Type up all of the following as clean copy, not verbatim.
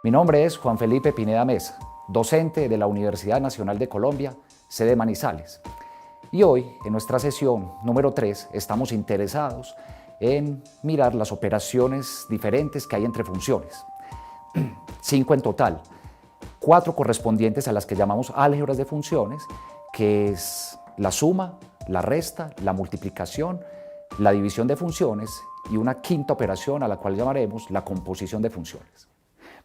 Mi nombre es Juan Felipe Pineda Mesa, docente de la Universidad Nacional de Colombia, sede Manizales. Y hoy, en nuestra sesión número 3, estamos interesados en mirar las operaciones diferentes que hay entre funciones. 5 en total, 4 correspondientes a las que llamamos álgebras de funciones, que es la suma, la resta, la multiplicación, la división de funciones y una quinta operación a la cual llamaremos la composición de funciones.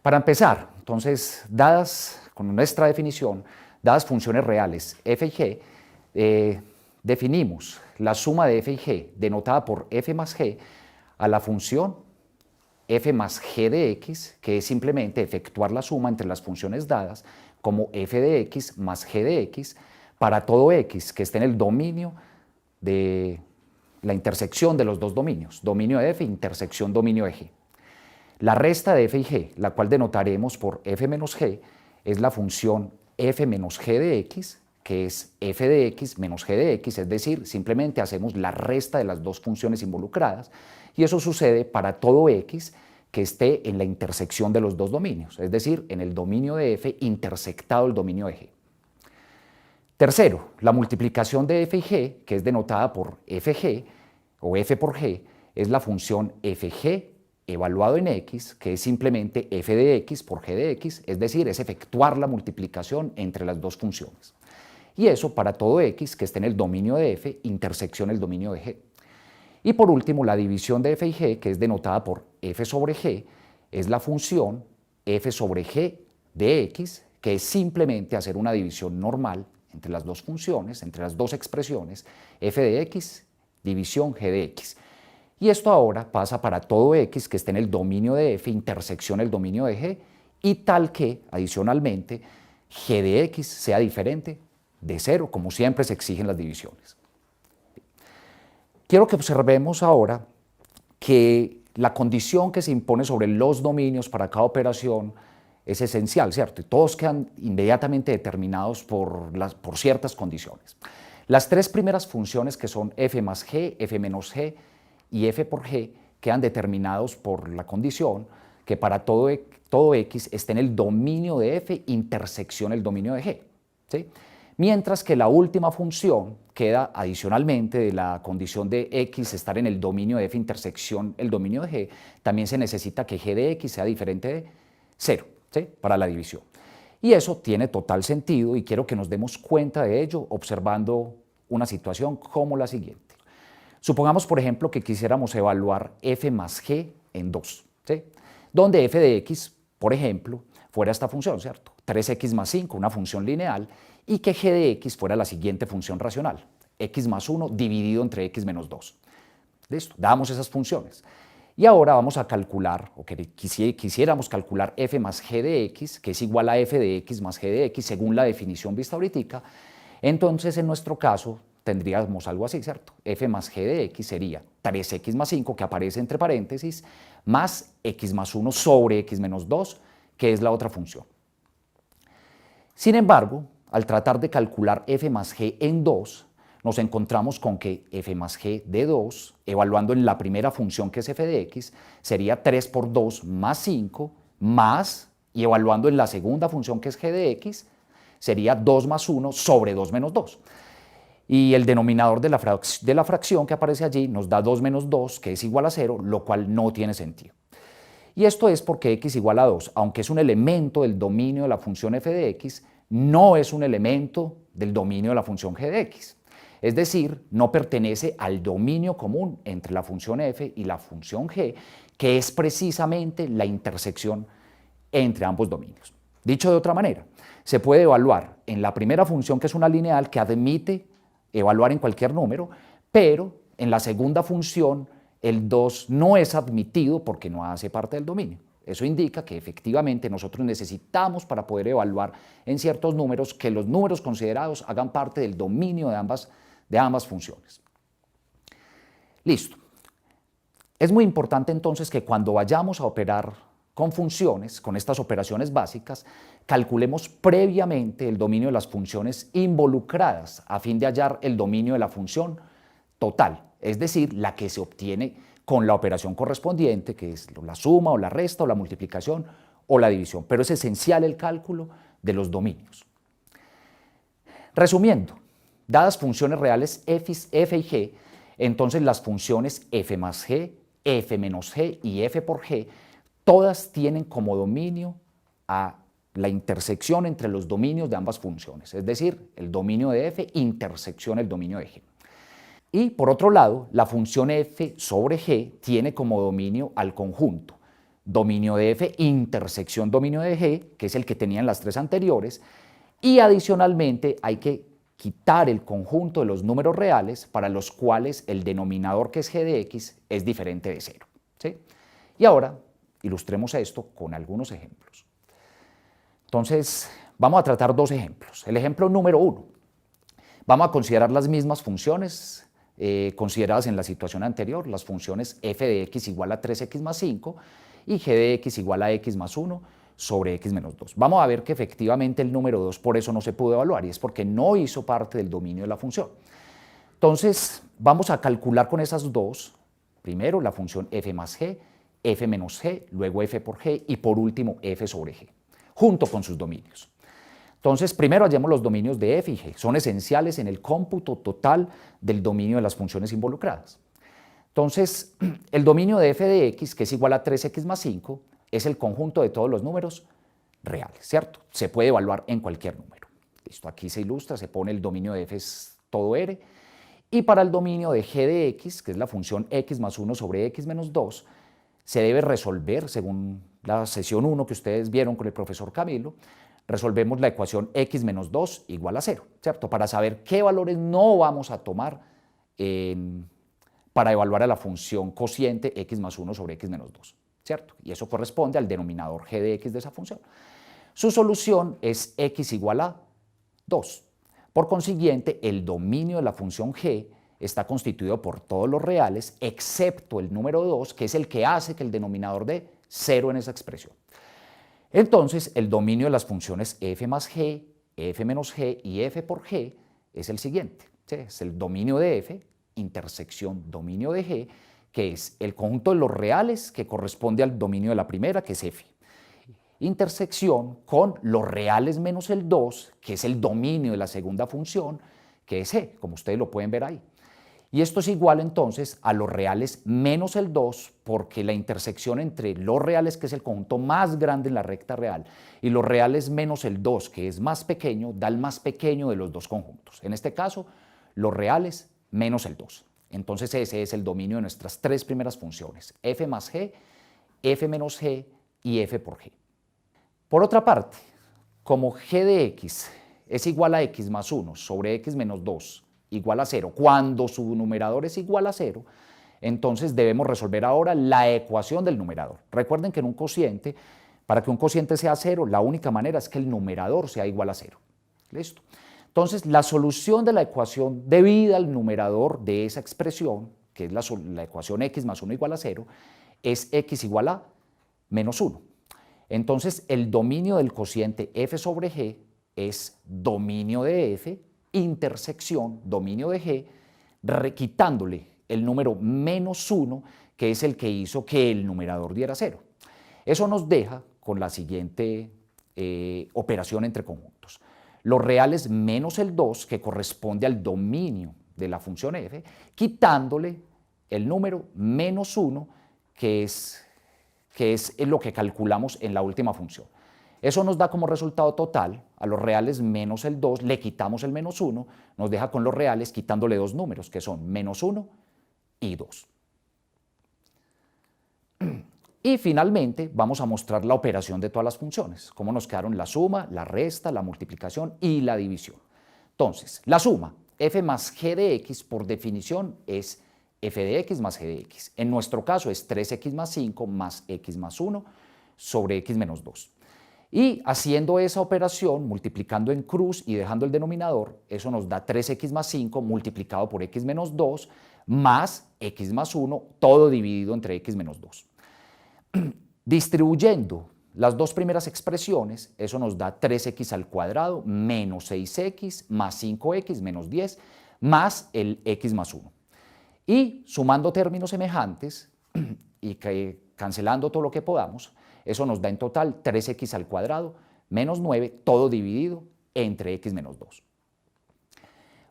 Para empezar, entonces, dadas con nuestra definición, dadas funciones reales f y g, definimos la suma de f y g denotada por f más g a la función f más g de x, que es simplemente efectuar la suma entre las funciones dadas como f de x más g de x para todo x que esté en el dominio de la intersección de los dos dominios, dominio de f, intersección dominio de g. La resta de f y g, la cual denotaremos por f menos g, es la función f menos g de x, que es f de x menos g de x, es decir, simplemente hacemos la resta de las dos funciones involucradas, y eso sucede para todo x que esté en la intersección de los dos dominios, es decir, en el dominio de f intersectado el dominio de g. Tercero, la multiplicación de f y g, que es denotada por fg o f por g, es la función fg evaluado en x, que es simplemente f de x por g de x, es decir, es efectuar la multiplicación entre las dos funciones. Y eso para todo x que esté en el dominio de f, intersección el dominio de g. Y por último, la división de f y g, que es denotada por f sobre g, es la función f sobre g de x, que es simplemente hacer una división normal entre las dos funciones, entre las dos expresiones, f de x, división g de x. Y esto ahora pasa para todo x que esté en el dominio de f, intersección el dominio de g, y tal que, adicionalmente, g de x sea diferente de 0, como siempre se exigen las divisiones. Quiero que observemos ahora que la condición que se impone sobre los dominios para cada operación es esencial, ¿cierto? Y todos quedan inmediatamente determinados por ciertas condiciones. Las tres primeras funciones, que son f más g, f menos g y f por g, quedan determinados por la condición que para todo x esté en el dominio de f, intersección el dominio de g, ¿sí? Mientras que la última función queda adicionalmente de la condición de x estar en el dominio de f, intersección el dominio de g, también se necesita que g de x sea diferente de 0, ¿sí? Para la división. Y eso tiene total sentido y quiero que nos demos cuenta de ello observando una situación como la siguiente. Supongamos, por ejemplo, que quisiéramos evaluar f más g en 2, ¿sí? Donde f de x, por ejemplo, fuera esta función, ¿cierto? 3x más 5, una función lineal, y que g de x fuera la siguiente función racional, x más 1 dividido entre x menos 2. Listo, damos esas funciones. Y ahora vamos a calcular, o que quisiéramos calcular f más g de x, que es igual a f de x más g de x, según la definición vista ahorita. Entonces, en nuestro caso, tendríamos algo así, ¿cierto? F más g de x sería 3x más 5, que aparece entre paréntesis, más x más 1 sobre x menos 2, que es la otra función. Sin embargo, al tratar de calcular f más g en 2, nos encontramos con que f más g de 2, evaluando en la primera función que es f de x, sería 3 por 2 más 5, más, y evaluando en la segunda función que es g de x, sería 2 más 1 sobre 2 menos 2. Y el denominador de la fracción que aparece allí nos da 2 menos 2, que es igual a 0, lo cual no tiene sentido. Y esto es porque x igual a 2, aunque es un elemento del dominio de la función f de x, no es un elemento del dominio de la función g de x. Es decir, no pertenece al dominio común entre la función f y la función g, que es precisamente la intersección entre ambos dominios. Dicho de otra manera, se puede evaluar en la primera función, que es una lineal que admite evaluar en cualquier número, pero en la segunda función el 2 no es admitido porque no hace parte del dominio. Eso indica que efectivamente nosotros necesitamos, para poder evaluar en ciertos números, que los números considerados hagan parte del dominio de ambas funciones. Listo. Es muy importante entonces que cuando vayamos a operar con funciones, con estas operaciones básicas, calculemos previamente el dominio de las funciones involucradas a fin de hallar el dominio de la función total, es decir, la que se obtiene con la operación correspondiente, que es la suma o la resta o la multiplicación o la división, pero es esencial el cálculo de los dominios. Resumiendo, dadas funciones reales f y g, entonces las funciones f más g, f menos g y f por g, todas tienen como dominio a la intersección entre los dominios de ambas funciones, es decir, el dominio de f intersecciona el dominio de g. Y por otro lado, la función f sobre g tiene como dominio al conjunto, dominio de f intersección dominio de g, que es el que tenían las tres anteriores, y adicionalmente hay que quitar el conjunto de los números reales para los cuales el denominador, que es g de x, es diferente de 0. ¿Sí? Y ahora ilustremos esto con algunos ejemplos. Entonces, vamos a tratar dos ejemplos. El ejemplo número 1. Vamos a considerar las mismas funciones consideradas en la situación anterior, las funciones f de x igual a 3x más 5 y g de x igual a x más 1 sobre x menos 2. Vamos a ver que efectivamente el número 2 por eso no se pudo evaluar y es porque no hizo parte del dominio de la función. Entonces, vamos a calcular con esas dos, primero la función f más g, f menos g, luego f por g y por último f sobre g, junto con sus dominios. Entonces, primero hallemos los dominios de f y g, son esenciales en el cómputo total del dominio de las funciones involucradas. Entonces, el dominio de f de x, que es igual a 3x más 5, es el conjunto de todos los números reales, ¿cierto? Se puede evaluar en cualquier número. Listo, aquí se ilustra, se pone el dominio de f es todo r, y para el dominio de g de x, que es la función x más 1 sobre x menos 2, se debe resolver, según la sesión 1 que ustedes vieron con el profesor Camilo, resolvemos la ecuación x menos 2 igual a 0, ¿cierto? Para saber qué valores no vamos a tomar para evaluar a la función cociente x más 1 sobre x menos 2, ¿cierto? Y eso corresponde al denominador g de x de esa función. Su solución es x igual a 2. Por consiguiente, el dominio de la función g está constituido por todos los reales, excepto el número 2, que es el que hace que el denominador dé 0 en esa expresión. Entonces, el dominio de las funciones f más g, f menos g y f por g es el siguiente. ¿Sí? Es el dominio de f, intersección dominio de g, que es el conjunto de los reales que corresponde al dominio de la primera, que es f. Intersección con los reales menos el 2, que es el dominio de la segunda función, que es g, como ustedes lo pueden ver ahí. Y esto es igual entonces a los reales menos el 2, porque la intersección entre los reales, que es el conjunto más grande en la recta real, y los reales menos el 2, que es más pequeño, da el más pequeño de los dos conjuntos. En este caso, los reales menos el 2. Entonces ese es el dominio de nuestras tres primeras funciones, f más g, f menos g y f por g. Por otra parte, como g de x es igual a x más 1 sobre x menos 2 igual a 0, cuando su numerador es igual a 0, entonces debemos resolver ahora la ecuación del numerador. Recuerden que en un cociente, para que un cociente sea 0, la única manera es que el numerador sea igual a 0. ¿Listo? Entonces, la solución de la ecuación debida al numerador de esa expresión, que es la ecuación x más 1 igual a 0, es x igual a menos 1. Entonces, el dominio del cociente f sobre g es dominio de f, intersección, dominio de g, quitándole el número menos 1, que es el que hizo que el numerador diera 0. Eso nos deja con la siguiente operación entre conjuntos. Los reales menos el 2, que corresponde al dominio de la función f, quitándole el número menos 1, que es lo que calculamos en la última función. Eso nos da como resultado total a los reales menos el 2, le quitamos el menos 1, nos deja con los reales quitándole dos números, que son menos 1 y 2. Y finalmente vamos a mostrar la operación de todas las funciones, cómo nos quedaron la suma, la resta, la multiplicación y la división. Entonces, la suma, f más g de x, por definición es f de x más g de x. En nuestro caso es 3x más 5 más x más 1 sobre x menos 2. Y haciendo esa operación, multiplicando en cruz y dejando el denominador, eso nos da 3x más 5 multiplicado por x menos 2 más x más 1, todo dividido entre x menos 2. Distribuyendo las dos primeras expresiones, eso nos da 3x al cuadrado menos 6x más 5x menos 10 más el x más 1. Y sumando términos semejantes y cancelando todo lo que podamos, Eso nos da en total 3x al cuadrado menos 9, todo dividido entre x menos 2.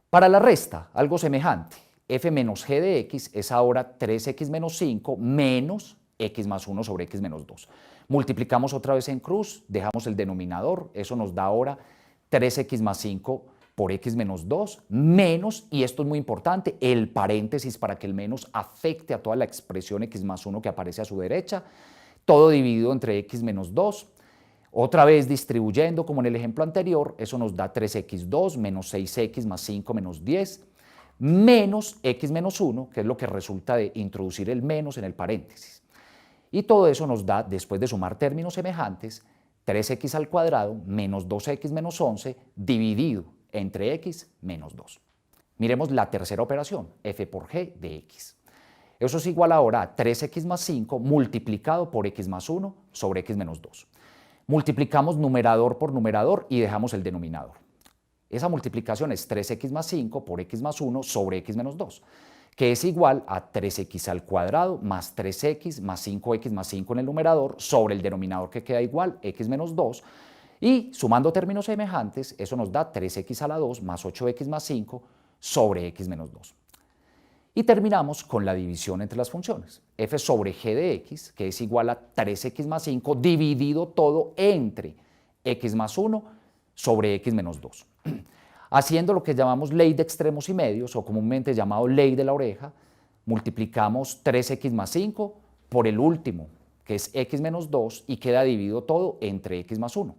Para la resta, algo semejante. F menos g de x es ahora 3x menos 5 menos x más 1 sobre x menos 2. Multiplicamos otra vez en cruz, dejamos el denominador, eso nos da ahora 3x más 5 por x menos 2, menos, y esto es muy importante, el paréntesis para que el menos afecte a toda la expresión x más 1 que aparece a su derecha, todo dividido entre x menos 2. Otra vez distribuyendo como en el ejemplo anterior, eso nos da 3x2 menos 6x más 5 menos 10, menos x menos 1, que es lo que resulta de introducir el menos en el paréntesis. Y todo eso nos da, después de sumar términos semejantes, 3x al cuadrado menos 2x menos 11 dividido entre x menos 2. Miremos la tercera operación, f por g de x. Eso es igual ahora a 3x más 5 multiplicado por x más 1 sobre x menos 2. Multiplicamos numerador por numerador y dejamos el denominador. Esa multiplicación es 3x más 5 por x más 1 sobre x menos 2, que es igual a 3x al cuadrado más 3x más 5x más 5 en el numerador sobre el denominador que queda igual, x menos 2, y sumando términos semejantes, eso nos da 3x a la 2 más 8x más 5 sobre x menos 2. Y terminamos con la división entre las funciones. F sobre g de x, que es igual a 3x más 5 dividido todo entre x más 1 sobre x menos 2. Haciendo lo que llamamos ley de extremos y medios, o comúnmente llamado ley de la oreja, multiplicamos 3x más 5 por el último, que es x menos 2, y queda dividido todo entre x más 1.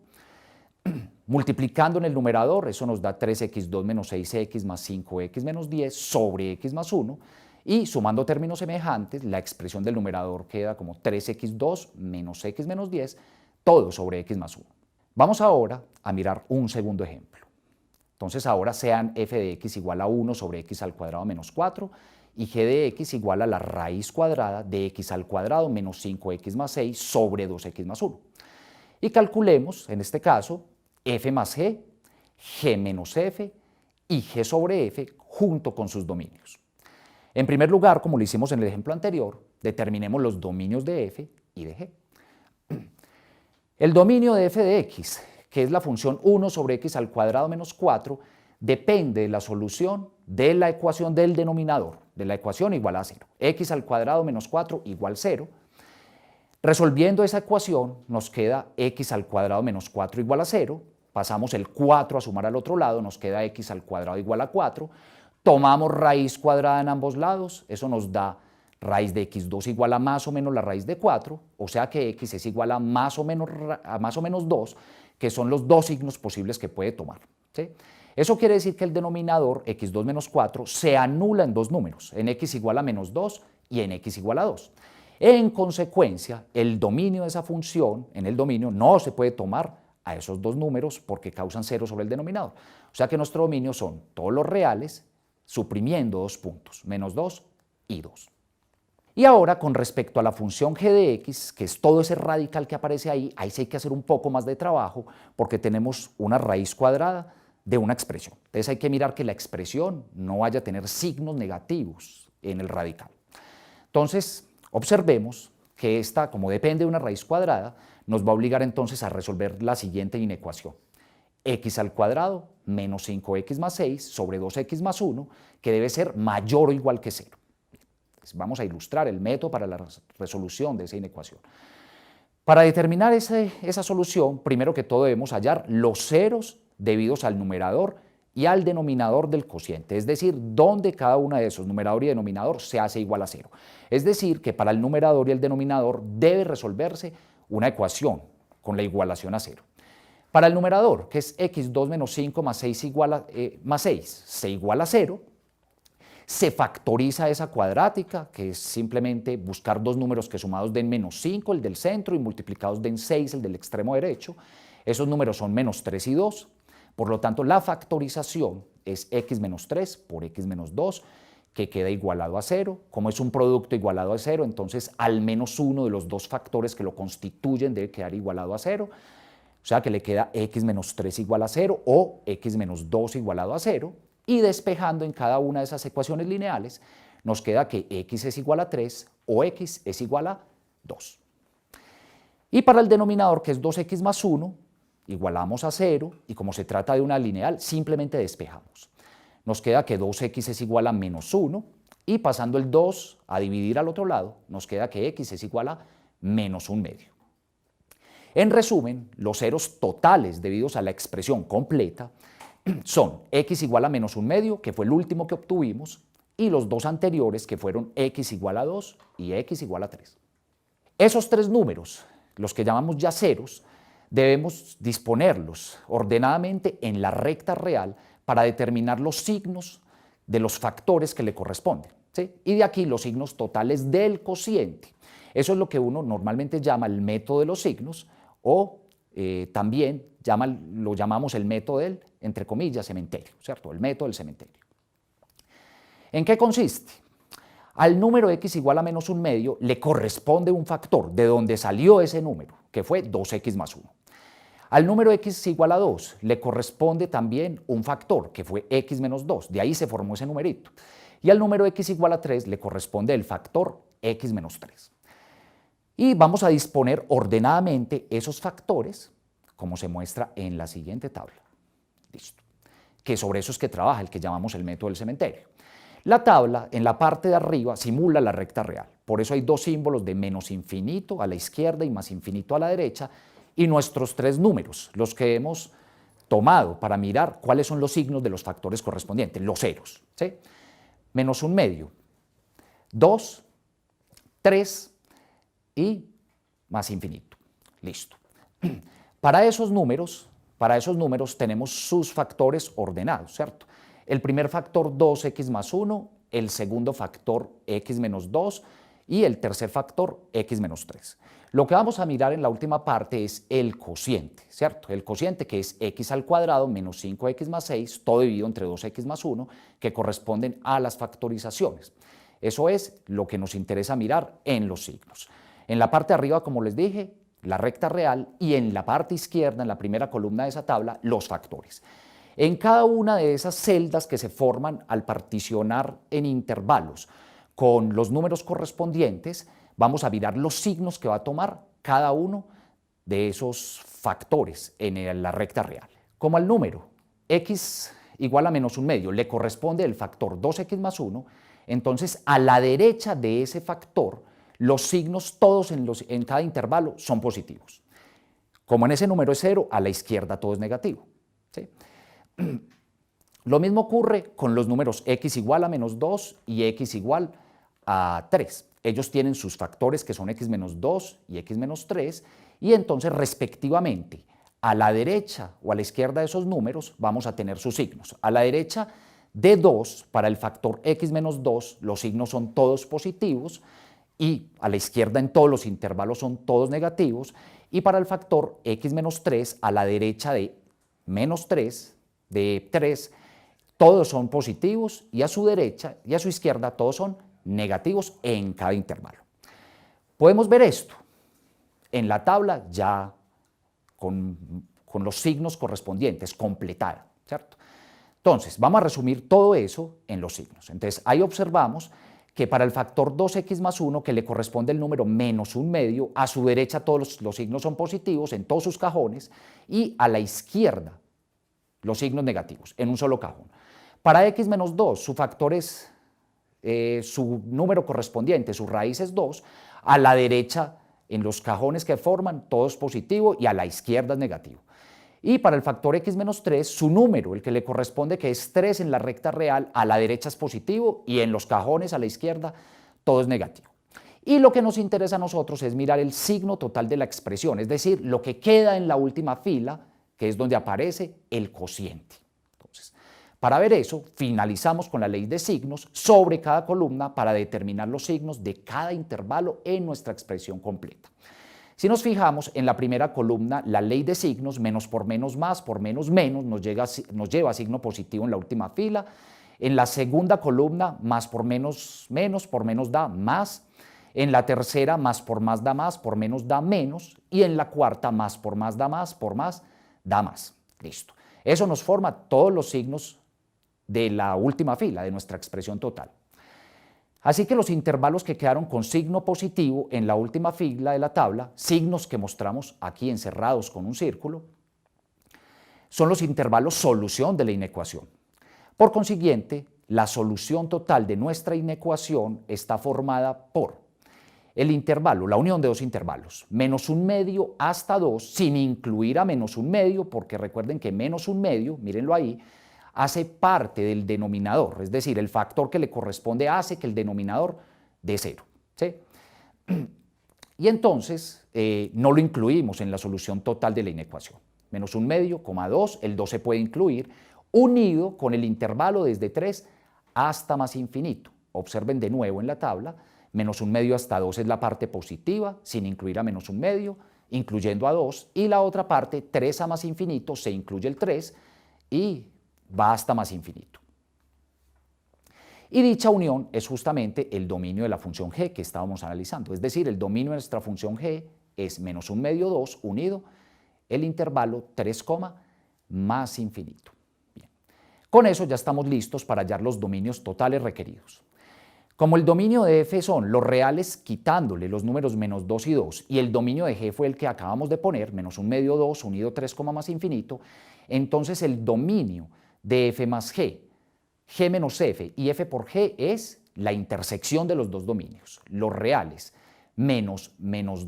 Multiplicando en el numerador, eso nos da 3x2 menos 6x más 5x menos 10 sobre x más 1, y sumando términos semejantes, la expresión del numerador queda como 3x2 menos x menos 10, todo sobre x más 1. Vamos ahora a mirar un segundo ejemplo. Entonces ahora sean f de x igual a 1 sobre x al cuadrado menos 4 y g de x igual a la raíz cuadrada de x al cuadrado menos 5x más 6 sobre 2x más 1. Y calculemos, en este caso, f más g, g menos f y g sobre f junto con sus dominios. En primer lugar, como lo hicimos en el ejemplo anterior, determinemos los dominios de f y de g. El dominio de f de x, que es la función 1 sobre x al cuadrado menos 4, depende de la solución de la ecuación del denominador, de la ecuación igual a 0. X al cuadrado menos 4 igual 0. Resolviendo esa ecuación nos queda x al cuadrado menos 4 igual a 0, pasamos el 4 a sumar al otro lado, nos queda x al cuadrado igual a 4, tomamos raíz cuadrada en ambos lados, eso nos da raíz de x2 igual a más o menos la raíz de 4, o sea que x es igual a más o menos 2, que son los dos signos posibles que puede tomar, ¿sí? Eso quiere decir que el denominador x2 menos 4 se anula en dos números, en x igual a menos 2 y en x igual a 2. En consecuencia, el dominio de esa función, en el dominio, no se puede tomar a esos dos números porque causan 0 sobre el denominador. O sea que nuestro dominio son todos los reales suprimiendo dos puntos, menos 2 y 2. Y ahora, con respecto a la función g de x, que es todo ese radical que aparece ahí sí hay que hacer un poco más de trabajo porque tenemos una raíz cuadrada de una expresión. Entonces hay que mirar que la expresión no vaya a tener signos negativos en el radical. Entonces, observemos que esta, como depende de una raíz cuadrada, nos va a obligar entonces a resolver la siguiente inecuación. X al cuadrado menos 5x más 6 sobre 2x más 1, que debe ser mayor o igual que 0. Vamos a ilustrar el método para la resolución de esa inecuación. Para determinar esa solución, primero que todo debemos hallar los ceros debidos al numerador y al denominador del cociente, es decir, donde cada uno de esos, numerador y denominador, se hace igual a 0. Es decir, que para el numerador y el denominador debe resolverse una ecuación con la igualación a 0. Para el numerador, que es x2 menos 5 más 6 se iguala a 0, se factoriza esa cuadrática, que es simplemente buscar dos números que sumados den menos 5, el del centro, y multiplicados den 6, el del extremo derecho. Esos números son menos 3 y 2. Por lo tanto, la factorización es x menos 3 por x menos 2, que queda igualado a 0. Como es un producto igualado a 0, entonces al menos uno de los dos factores que lo constituyen debe quedar igualado a 0. O sea que le queda x menos 3 igual a 0 o x menos 2 igualado a 0. Y despejando en cada una de esas ecuaciones lineales, nos queda que x es igual a 3 o x es igual a 2. Y para el denominador, que es 2x más 1, igualamos a 0, y como se trata de una lineal, simplemente despejamos. Nos queda que 2x es igual a menos 1, y pasando el 2 a dividir al otro lado, nos queda que x es igual a menos 1/2. En resumen, los ceros totales debidos a la expresión completa son x igual a menos 1/2, que fue el último que obtuvimos, y los dos anteriores, que fueron x igual a 2 y x igual a 3. Esos tres números, los que llamamos ya ceros, debemos disponerlos ordenadamente en la recta real para determinar los signos de los factores que le corresponden, ¿sí? Y de aquí los signos totales del cociente. Eso es lo que uno normalmente llama el método de los signos, o también lo llamamos el método del, entre comillas, cementerio, ¿cierto? El método del cementerio. ¿En qué consiste? Al número x igual a menos 1/2 le corresponde un factor de donde salió ese número, que fue 2x más 1. Al número x igual a 2 le corresponde también un factor, que fue x menos 2, de ahí se formó ese numerito. Y al número x igual a 3 le corresponde el factor x menos 3. Y vamos a disponer ordenadamente esos factores, como se muestra en la siguiente tabla. Listo. Que sobre eso es que trabaja el que llamamos el método del cementerio. La tabla, en la parte de arriba, simula la recta real. Por eso hay dos símbolos de menos infinito a la izquierda y más infinito a la derecha, y nuestros tres números, los que hemos tomado para mirar cuáles son los signos de los factores correspondientes, los ceros, ¿sí? Menos 1/2, 2, 3 y más infinito. Listo. Para esos números tenemos sus factores ordenados, ¿cierto? El primer factor 2x más 1, el segundo factor x menos 2 y el tercer factor x menos 3. Lo que vamos a mirar en la última parte es el cociente, ¿cierto? El cociente, que es x al cuadrado menos 5x más 6, todo dividido entre 2x más 1, que corresponden a las factorizaciones. Eso es lo que nos interesa mirar en los signos. En la parte de arriba, como les dije, la recta real, y en la parte izquierda, en la primera columna de esa tabla, los factores. En cada una de esas celdas que se forman al particionar en intervalos con los números correspondientes, vamos a mirar los signos que va a tomar cada uno de esos factores en la recta real. Como al número x igual a menos 1/2 le corresponde el factor 2x más 1, entonces a la derecha de ese factor los signos todos en cada intervalo son positivos. Como en ese número es 0, a la izquierda todo es negativo, ¿sí? Lo mismo ocurre con los números x igual a menos 2 y x igual a 3. Ellos tienen sus factores, que son x menos 2 y x menos 3, y entonces respectivamente a la derecha o a la izquierda de esos números vamos a tener sus signos. A la derecha de 2, para el factor x menos 2, los signos son todos positivos, y a la izquierda en todos los intervalos son todos negativos, y para el factor x menos 3, a la derecha de menos 3, de 3, todos son positivos, y a su derecha y a su izquierda todos son negativos en cada intervalo. Podemos ver esto en la tabla ya con los signos correspondientes, completada, ¿cierto? Entonces, vamos a resumir todo eso en los signos. Entonces, ahí observamos que para el factor 2x más 1, que le corresponde el número menos 1/2, a su derecha todos los signos son positivos en todos sus cajones, y a la izquierda los signos negativos en un solo cajón. Para x menos 2, su factor es, su número correspondiente, su raíz es 2, a la derecha en los cajones que forman todo es positivo y a la izquierda es negativo. Y para el factor x menos 3, su número, el que le corresponde, que es 3 en la recta real, a la derecha es positivo y en los cajones a la izquierda todo es negativo. Y lo que nos interesa a nosotros es mirar el signo total de la expresión, es decir, lo que queda en la última fila, que es donde aparece el cociente. Entonces, para ver eso, finalizamos con la ley de signos sobre cada columna para determinar los signos de cada intervalo en nuestra expresión completa. Si nos fijamos en la primera columna, la ley de signos, menos por menos más, por menos menos, nos lleva a signo positivo en la última fila. En la segunda columna, más por menos da más. En la tercera, más por más da más, por menos da menos. Y en la cuarta, más por más da más, por más da más. Listo. Eso nos forma todos los signos de la última fila de nuestra expresión total. Así que los intervalos que quedaron con signo positivo en la última fila de la tabla, signos que mostramos aquí encerrados con un círculo, son los intervalos solución de la inecuación. Por consiguiente, la solución total de nuestra inecuación está formada por el intervalo, la unión de dos intervalos, menos un medio hasta 2, sin incluir a menos un medio, porque recuerden que menos un medio, mírenlo ahí, hace parte del denominador, es decir, el factor que le corresponde hace que el denominador dé 0. ¿Sí? Y entonces no lo incluimos en la solución total de la inecuación. Menos un medio, coma 2, el 2 se puede incluir, unido con el intervalo desde 3 hasta más infinito. Observen de nuevo en la tabla, menos un medio hasta 2 es la parte positiva, sin incluir a menos un medio, incluyendo a 2, y la otra parte, 3 a más infinito, se incluye el 3 y va hasta más infinito. Y dicha unión es justamente el dominio de la función g que estábamos analizando, es decir, el dominio de nuestra función g es menos un medio 2 unido el intervalo 3, más infinito. Bien. Con eso ya estamos listos para hallar los dominios totales requeridos. Como el dominio de f son los reales quitándole los números menos 2 y 2, y el dominio de g fue el que acabamos de poner, menos un medio 2 unido 3, más infinito, entonces el dominio de f más g, g menos f y f por g es la intersección de los dos dominios, los reales menos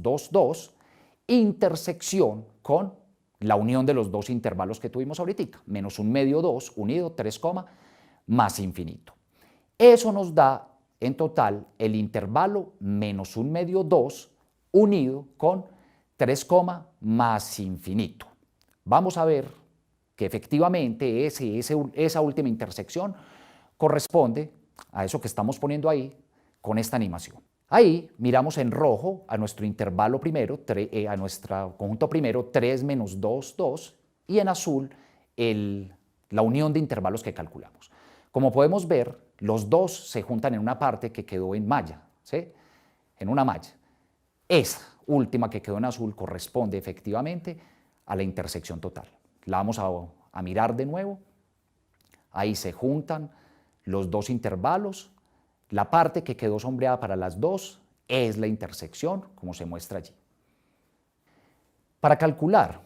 2, 2, intersección con la unión de los dos intervalos que tuvimos ahorita, menos un medio 2 unido 3, más infinito. Eso nos da en total el intervalo menos un medio 2 unido con 3, más infinito. Vamos a ver que efectivamente esa última intersección corresponde a eso que estamos poniendo ahí con esta animación. Ahí miramos en rojo a nuestro intervalo primero, a nuestro conjunto primero, 3 menos 2, 2, y en azul la unión de intervalos que calculamos. Como podemos ver, los dos se juntan en una parte que quedó en malla, ¿sí? En una malla. Esa última que quedó en azul corresponde efectivamente a la intersección total. La vamos a mirar de nuevo. Ahí se juntan los dos intervalos. La parte que quedó sombreada para las dos es la intersección, como se muestra allí. Para calcular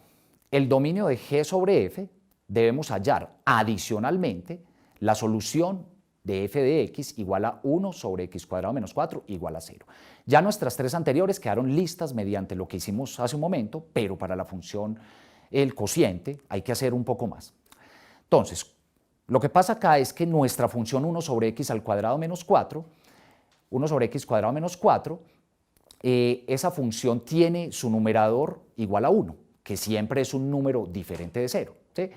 el dominio de g sobre f, debemos hallar adicionalmente la solución de f de x igual a 1 sobre x cuadrado menos 4 igual a 0. Ya nuestras tres anteriores quedaron listas mediante lo que hicimos hace un momento, pero para la función el cociente hay que hacer un poco más. Entonces, lo que pasa acá es que nuestra función 1 sobre x al cuadrado menos 4, 1 sobre x cuadrado menos 4, esa función tiene su numerador igual a 1, que siempre es un número diferente de 0. ¿Sí?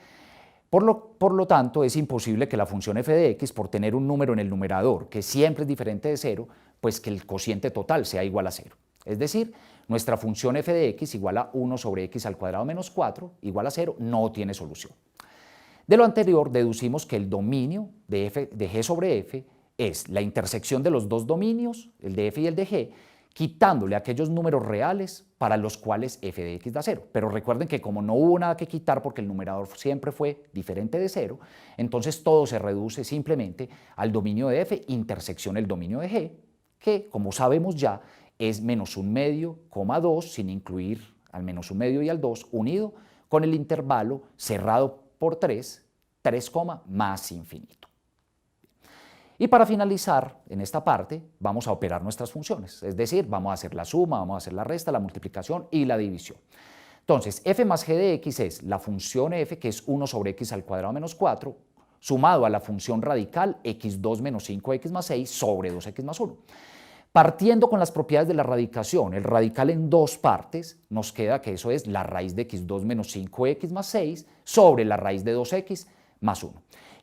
Por lo tanto, es imposible que la función f de x, por tener un número en el numerador que siempre es diferente de 0, pues que el cociente total sea igual a 0. Es decir, nuestra función f de x igual a 1 sobre x al cuadrado menos 4 igual a 0 no tiene solución. De lo anterior deducimos que el dominio de g sobre f es la intersección de los dos dominios, el de f y el de g, quitándole aquellos números reales para los cuales f de x da 0. Pero recuerden que como no hubo nada que quitar porque el numerador siempre fue diferente de 0, entonces todo se reduce simplemente al dominio de f intersección el dominio de g, que como sabemos ya es menos un medio, 2, sin incluir al menos un medio y al 2, unido con el intervalo cerrado por 3, 3, más infinito. Y para finalizar, en esta parte, vamos a operar nuestras funciones, es decir, vamos a hacer la suma, vamos a hacer la resta, la multiplicación y la división. Entonces, f más g de x es la función f, que es 1 sobre x al cuadrado menos 4, sumado a la función radical x2 menos 5x más 6 sobre 2x más 1. Partiendo con las propiedades de la radicación, el radical en dos partes, nos queda que eso es la raíz de x2 menos 5x más 6 sobre la raíz de 2x más 1.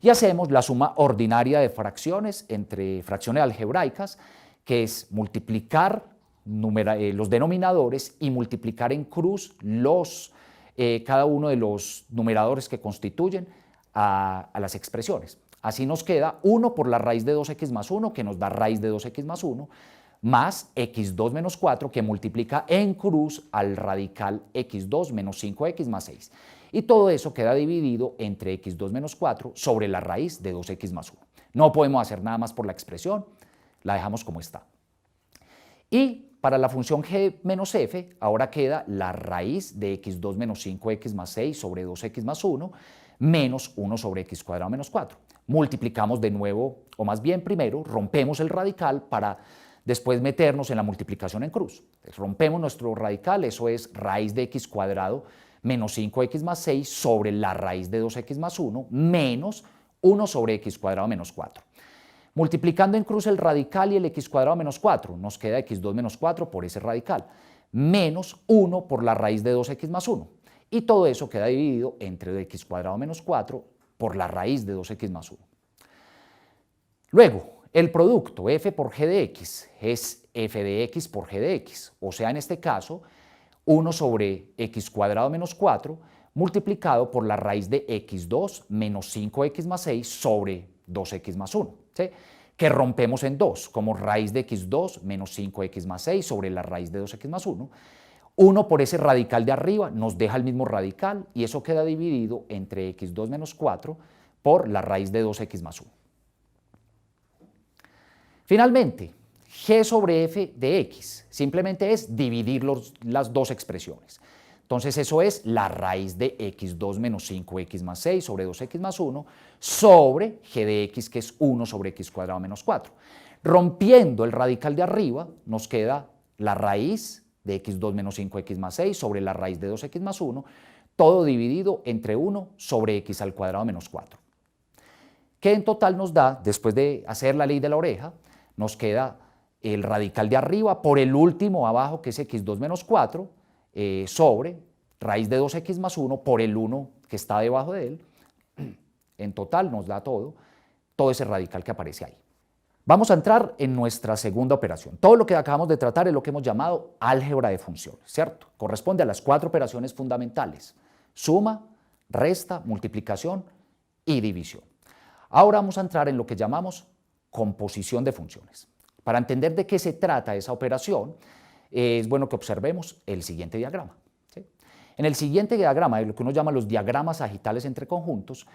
Y hacemos la suma ordinaria de fracciones entre fracciones algebraicas, que es multiplicar los denominadores y multiplicar en cruz cada uno de los numeradores que constituyen a las expresiones. Así nos queda 1 por la raíz de 2x más 1, que nos da raíz de 2x más 1, más x2 menos 4, que multiplica en cruz al radical x2 menos 5x más 6. Y todo eso queda dividido entre x2 menos 4 sobre la raíz de 2x más 1. No podemos hacer nada más por la expresión, la dejamos como está. Y para la función g menos f, ahora queda la raíz de x2 menos 5x más 6 sobre 2x más 1 menos 1 sobre x cuadrado menos 4. Multiplicamos de nuevo, o más bien primero, rompemos el radical para después meternos en la multiplicación en cruz. Rompemos nuestro radical, eso es raíz de x cuadrado menos 5x más 6 sobre la raíz de 2x más 1 menos 1 sobre x cuadrado menos 4. Multiplicando en cruz el radical y el x cuadrado menos 4, nos queda x2 menos 4 por ese radical, menos 1 por la raíz de 2x más 1. Y todo eso queda dividido entre x cuadrado menos 4 por la raíz de 2x más 1. Luego, el producto f por g de x es f de x por g de x, o sea, en este caso, 1 sobre x cuadrado menos 4 multiplicado por la raíz de x2 menos 5x más 6 sobre 2x más 1, ¿sí? Que rompemos en 2 como raíz de x2 menos 5x más 6 sobre la raíz de 2x más 1. 1 por ese radical de arriba nos deja el mismo radical y eso queda dividido entre x2 menos 4 por la raíz de 2x más 1. Finalmente, g sobre f de x simplemente es dividir las dos expresiones. Entonces eso es la raíz de x2 menos 5x más 6 sobre 2x más 1 sobre g de x, que es 1 sobre x cuadrado menos 4. Rompiendo el radical de arriba nos queda la raíz de x2 menos 5x más 6 sobre la raíz de 2x más 1, todo dividido entre 1 sobre x al cuadrado menos 4. Que en total nos da, después de hacer la ley de la oreja, nos queda el radical de arriba por el último abajo, que es x2 menos 4, sobre raíz de 2x más 1 por el 1 que está debajo de él. En total nos da todo ese radical que aparece ahí. Vamos a entrar en nuestra segunda operación. Todo lo que acabamos de tratar es lo que hemos llamado álgebra de funciones, ¿cierto? Corresponde a las 4 operaciones fundamentales: suma, resta, multiplicación y división. Ahora vamos a entrar en lo que llamamos composición de funciones. Para entender de qué se trata esa operación, es bueno que observemos el siguiente diagrama, ¿sí? En el siguiente diagrama, lo que uno llama los diagramas sagitales entre conjuntos,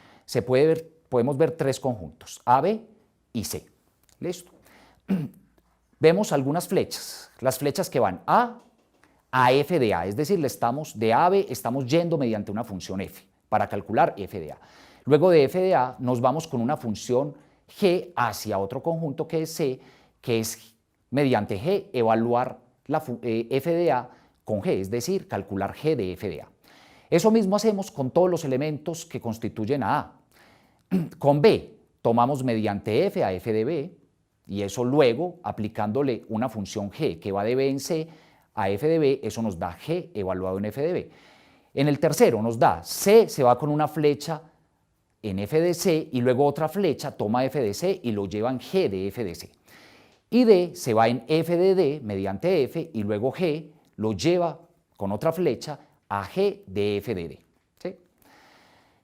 podemos ver 3 conjuntos, A, B y C. ¿Listo? Vemos algunas flechas, las flechas que van a f de a, es decir, de a a b estamos yendo mediante una función f para calcular f de a. Luego de f de a nos vamos con una función g hacia otro conjunto que es c, que es mediante g evaluar la f de a con g, es decir, calcular g de f de a. Eso mismo hacemos con todos los elementos que constituyen a a. Con b tomamos mediante f a f de b, y eso luego, aplicándole una función g que va de b en c a f de b, eso nos da g evaluado en f de b. En el tercero nos da c se va con una flecha en f de c y luego otra flecha toma f de c y lo lleva en g de f de c. Y d se va en f de d mediante f y luego g lo lleva con otra flecha a g de f de d, ¿sí?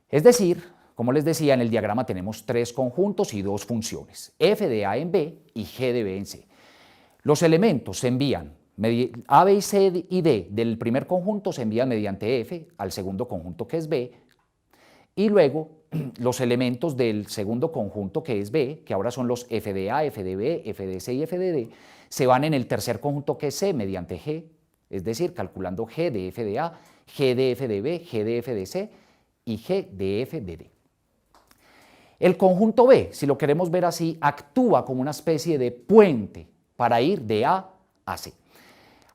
Es decir, como les decía, en el diagrama tenemos 3 conjuntos y 2 funciones, f de a en b y g de b en c. Los elementos se envían, a, b y c y d del primer conjunto se envían mediante f al segundo conjunto que es b, y luego los elementos del segundo conjunto que es b, que ahora son los f de a, f de b, f de c y f de d, se van en el tercer conjunto que es c mediante g, es decir, calculando g de f de a, g de f de b, g de f de c y g de f de d. El conjunto B, si lo queremos ver así, actúa como una especie de puente para ir de A a C.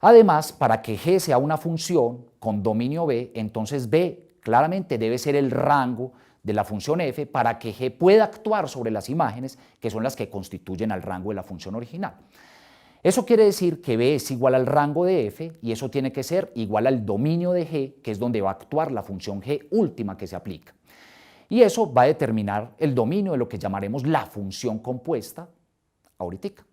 Además, para que G sea una función con dominio B, entonces B claramente debe ser el rango de la función f para que G pueda actuar sobre las imágenes que son las que constituyen al rango de la función original. Eso quiere decir que B es igual al rango de f y eso tiene que ser igual al dominio de G, que es donde va a actuar la función G última que se aplica. Y eso va a determinar el dominio de lo que llamaremos la función compuesta ahorita.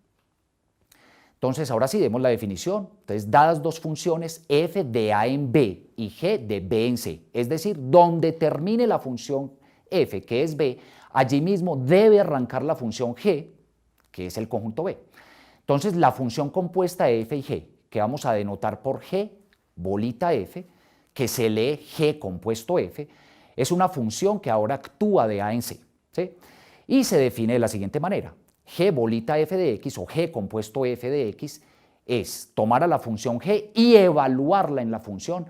Entonces, ahora sí, demos la definición. Entonces, dadas dos funciones, f de a en b y g de b en c, es decir, donde termine la función f, que es b, allí mismo debe arrancar la función g, que es el conjunto b. Entonces, la función compuesta f y g, que vamos a denotar por g, bolita f, que se lee g compuesto f, es una función que ahora actúa de a en c, ¿sí? Y se define de la siguiente manera. g bolita f de x o g compuesto f de x es tomar a la función g y evaluarla en la función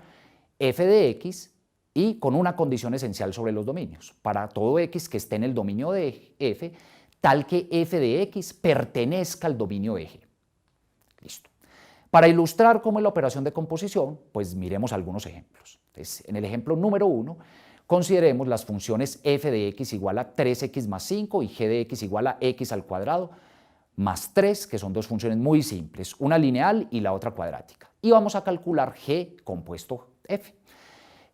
f de x y con una condición esencial sobre los dominios. Para todo x que esté en el dominio de f, tal que f de x pertenezca al dominio de g. Listo. Para ilustrar cómo es la operación de composición, pues miremos algunos ejemplos. Entonces, en el ejemplo número 1, consideremos las funciones f de x igual a 3x más 5 y g de x igual a x al cuadrado más 3, que son dos funciones muy simples, una lineal y la otra cuadrática. Y vamos a calcular g compuesto f.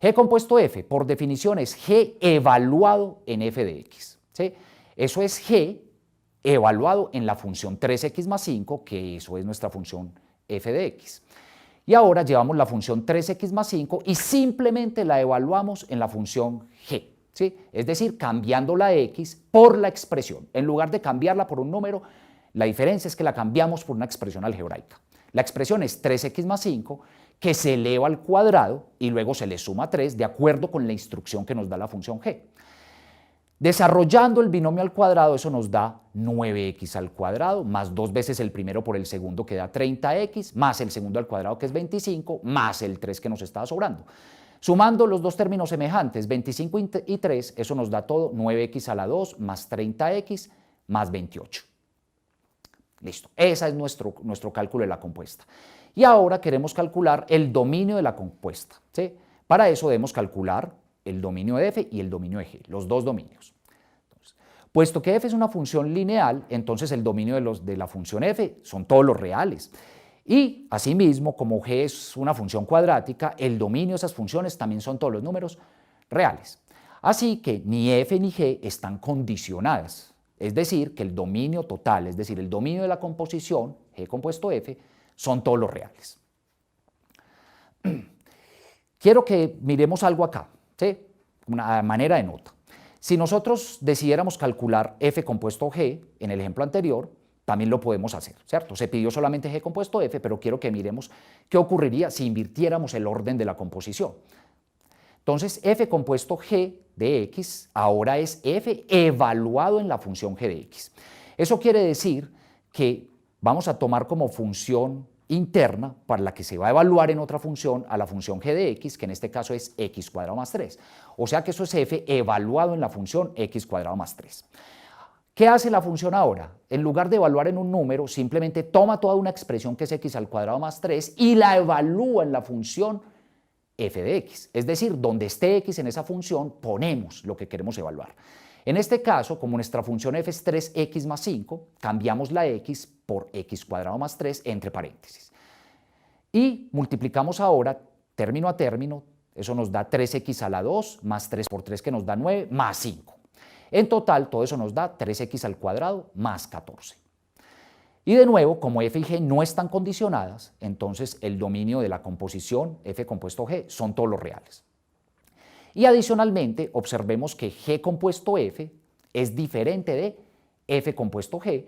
G compuesto f, por definición, es g evaluado en f de x. ¿Sí? Eso es g evaluado en la función 3x más 5, que eso es nuestra función f de x. Y ahora llevamos la función 3x más 5 y simplemente la evaluamos en la función g. ¿Sí? Es decir, cambiando la x por la expresión. En lugar de cambiarla por un número, la diferencia es que la cambiamos por una expresión algebraica. La expresión es 3x más 5, que se eleva al cuadrado y luego se le suma 3 de acuerdo con la instrucción que nos da la función g. Desarrollando el binomio al cuadrado, eso nos da 9x al cuadrado, más 2 veces el primero por el segundo que da 30x, más el segundo al cuadrado que es 25, más el 3 que nos estaba sobrando. Sumando los dos términos semejantes, 25 y 3, eso nos da todo 9x a la 2 más 30x más 28. Listo, ese es nuestro cálculo de la compuesta. Y ahora queremos calcular el dominio de la compuesta. ¿Sí? Para eso debemos calcular el dominio de f y el dominio de g, los dos dominios. Entonces, puesto que f es una función lineal, entonces el dominio de la función f son todos los reales. Y asimismo, como g es una función cuadrática, el dominio de esas funciones también son todos los números reales. Así que ni f ni g están condicionadas. Es decir, que el dominio total, es decir, el dominio de la composición, g compuesto f, son todos los reales. Quiero que miremos algo acá, ¿sí? Una manera de nota. Si nosotros decidiéramos calcular f compuesto g, en el ejemplo anterior, también lo podemos hacer, ¿cierto? Se pidió solamente g compuesto f, pero quiero que miremos qué ocurriría si invirtiéramos el orden de la composición. Entonces, f compuesto g de x ahora es f evaluado en la función g de x. Eso quiere decir que vamos a tomar como función interna para la que se va a evaluar en otra función a la función g de x, que en este caso es x cuadrado más 3. O sea que eso es f evaluado en la función x cuadrado más 3. ¿Qué hace la función ahora? En lugar de evaluar en un número, simplemente toma toda una expresión que es x al cuadrado más 3 y la evalúa en la función f de x. Es decir, donde esté x en esa función, ponemos lo que queremos evaluar. En este caso, como nuestra función f es 3x más 5, cambiamos la x por x cuadrado más 3 entre paréntesis. Y multiplicamos ahora, término a término, eso nos da 3x a la 2, más 3 por 3 que nos da 9, más 5. En total, todo eso nos da 3x al cuadrado más 14. Y de nuevo, como f y g no están condicionadas, entonces el dominio de la composición f compuesto g son todos los reales. Y adicionalmente, observemos que g compuesto f es diferente de f compuesto g,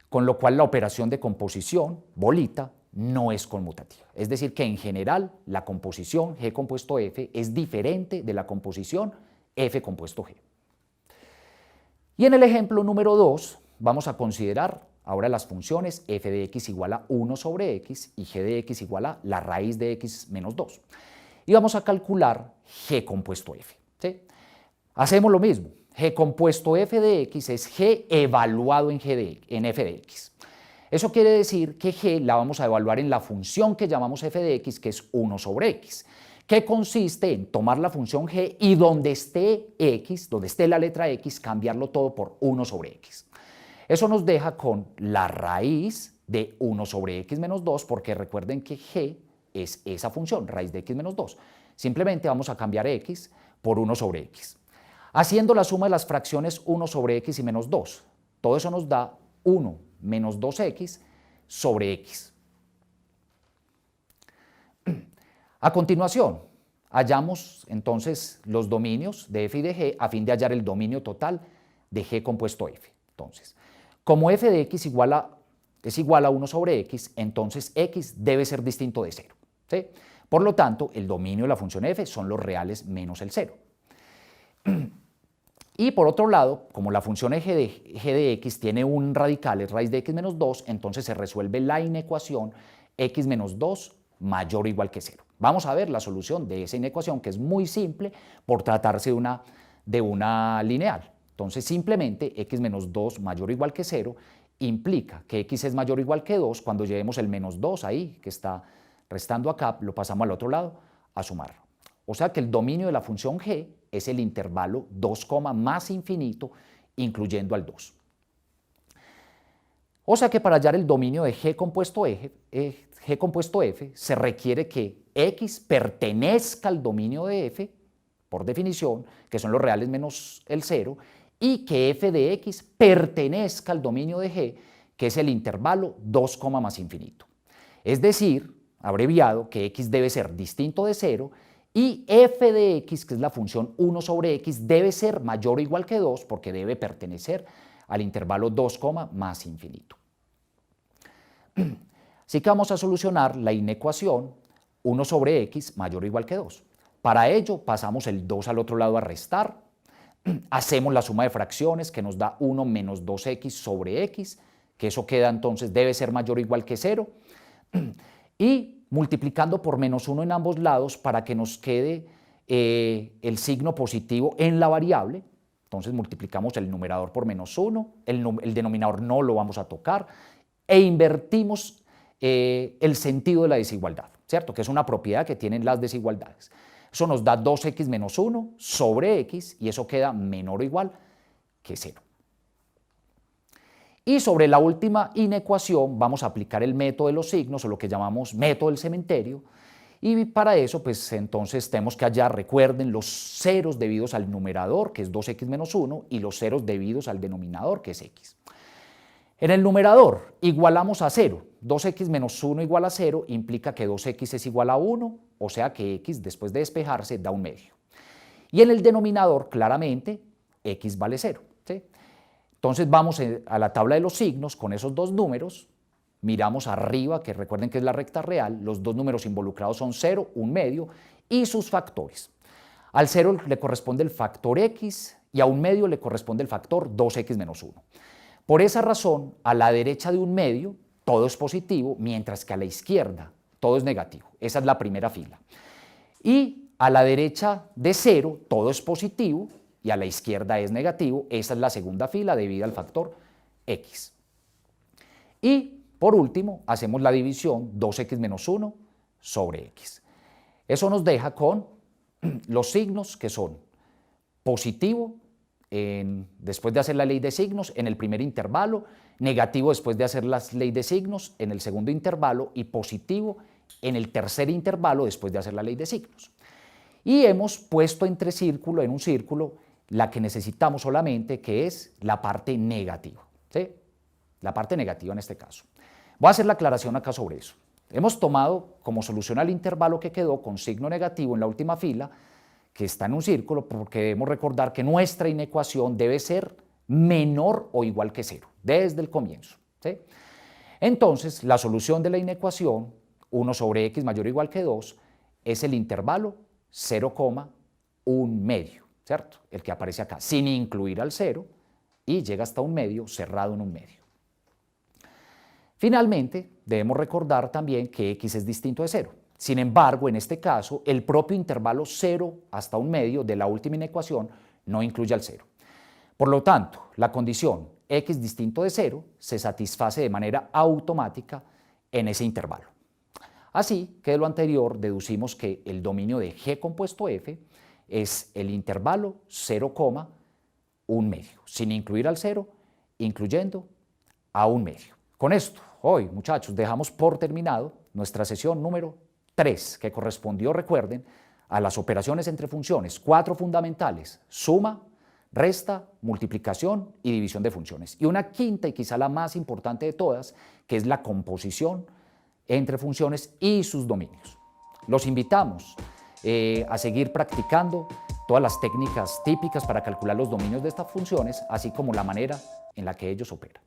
con lo cual la operación de composición, bolita, no es conmutativa. Es decir, que en general la composición g compuesto f es diferente de la composición f compuesto g. Y en el ejemplo número 2 vamos a considerar ahora las funciones f de x igual a 1 sobre x y g de x igual a la raíz de x menos 2. Y vamos a calcular g compuesto f. ¿Sí? Hacemos lo mismo. G compuesto f de x es g evaluado en f de x. Eso quiere decir que g la vamos a evaluar en la función que llamamos f de x, que es 1 sobre x, que consiste en tomar la función g y donde esté x, donde esté la letra x, cambiarlo todo por 1 sobre x. Eso nos deja con la raíz de 1 sobre x menos 2, porque recuerden que g es esa función, raíz de x menos 2. Simplemente vamos a cambiar x por 1 sobre x. Haciendo la suma de las fracciones 1 sobre x y menos 2, todo eso nos da 1 menos 2x sobre x. A continuación, hallamos entonces los dominios de f y de g a fin de hallar el dominio total de g compuesto f. Entonces, como f de x es igual a 1 sobre x, entonces x debe ser distinto de 0. ¿Sí? Por lo tanto, el dominio de la función f son los reales menos el 0. Y por otro lado, como la función g de x tiene un radical, es raíz de x menos 2, entonces se resuelve la inecuación x menos 2 mayor o igual que 0. Vamos a ver la solución de esa inecuación, que es muy simple por tratarse de una lineal. Entonces, simplemente x menos 2 mayor o igual que 0 implica que x es mayor o igual que 2 cuando llevemos el menos 2 ahí, que está restando acá, lo pasamos al otro lado a sumar. O sea que el dominio de la función g es el intervalo 2, más infinito, incluyendo al 2. O sea que para hallar el dominio de g compuesto f, se requiere que x pertenezca al dominio de f, por definición, que son los reales menos el 0, y que f de x pertenezca al dominio de g, que es el intervalo 2, más infinito. Es decir, abreviado, que x debe ser distinto de 0 y f de x, que es la función 1 sobre x, debe ser mayor o igual que 2 porque debe pertenecer al intervalo 2, más infinito. Así que vamos a solucionar la inecuación 1 sobre x mayor o igual que 2. Para ello pasamos el 2 al otro lado a restar, hacemos la suma de fracciones que nos da 1 menos 2x sobre x, que eso queda entonces, debe ser mayor o igual que 0, y multiplicando por menos 1 en ambos lados para que nos quede el signo positivo en la variable. Entonces multiplicamos el numerador por menos 1, el denominador no lo vamos a tocar, e invertimos el sentido de la desigualdad, ¿cierto? Que es una propiedad que tienen las desigualdades. Eso nos da 2x menos 1 sobre x y eso queda menor o igual que 0. Y sobre la última inecuación vamos a aplicar el método de los signos, o lo que llamamos método del cementerio, y para eso pues entonces tenemos que hallar, recuerden, los ceros debidos al numerador, que es 2x menos 1, y los ceros debidos al denominador, que es x. En el numerador igualamos a 0, 2x menos 1 igual a 0 implica que 2x es igual a 1, o sea que x después de despejarse da un medio. Y en el denominador claramente x vale 0, ¿sí? Entonces vamos a la tabla de los signos con esos dos números, miramos arriba, que recuerden que es la recta real, los dos números involucrados son 0, 1 medio, y sus factores. Al 0 le corresponde el factor x y a 1 medio le corresponde el factor 2x menos 1. Por esa razón, a la derecha de 1 medio todo es positivo, mientras que a la izquierda todo es negativo. Esa es la primera fila. Y a la derecha de 0 todo es positivo y a la izquierda es negativo. Esa es la segunda fila debido al factor x. Y por último, hacemos la división 2x menos 1 sobre x. Eso nos deja con los signos que son positivo después de hacer la ley de signos en el primer intervalo, negativo después de hacer la ley de signos en el segundo intervalo y positivo en el tercer intervalo después de hacer la ley de signos. Y hemos puesto en un círculo, la que necesitamos solamente, que es la parte negativa, ¿sí? La parte negativa en este caso. Voy a hacer la aclaración acá sobre eso. Hemos tomado como solución al intervalo que quedó con signo negativo en la última fila, que está en un círculo, porque debemos recordar que nuestra inecuación debe ser menor o igual que 0, desde el comienzo, ¿sí? Entonces, la solución de la inecuación, 1 sobre x mayor o igual que 2, es el intervalo 0, 1 medio, ¿cierto? El que aparece acá, sin incluir al 0, y llega hasta 1 medio, cerrado en 1 medio. Finalmente, debemos recordar también que x es distinto de 0. Sin embargo, en este caso, el propio intervalo 0 hasta 1 medio de la última inecuación no incluye al 0. Por lo tanto, la condición x distinto de 0 se satisface de manera automática en ese intervalo. Así que de lo anterior deducimos que el dominio de g compuesto f es el intervalo 0, 1 medio, sin incluir al 0, incluyendo a 1 medio. Con esto, hoy, muchachos, dejamos por terminado nuestra sesión número 3, que correspondió, recuerden, a las operaciones entre funciones, 4 fundamentales: suma, resta, multiplicación y división de funciones. Y una quinta y quizá la más importante de todas, que es la composición entre funciones y sus dominios. Los invitamos a seguir practicando todas las técnicas típicas para calcular los dominios de estas funciones, así como la manera en la que ellos operan.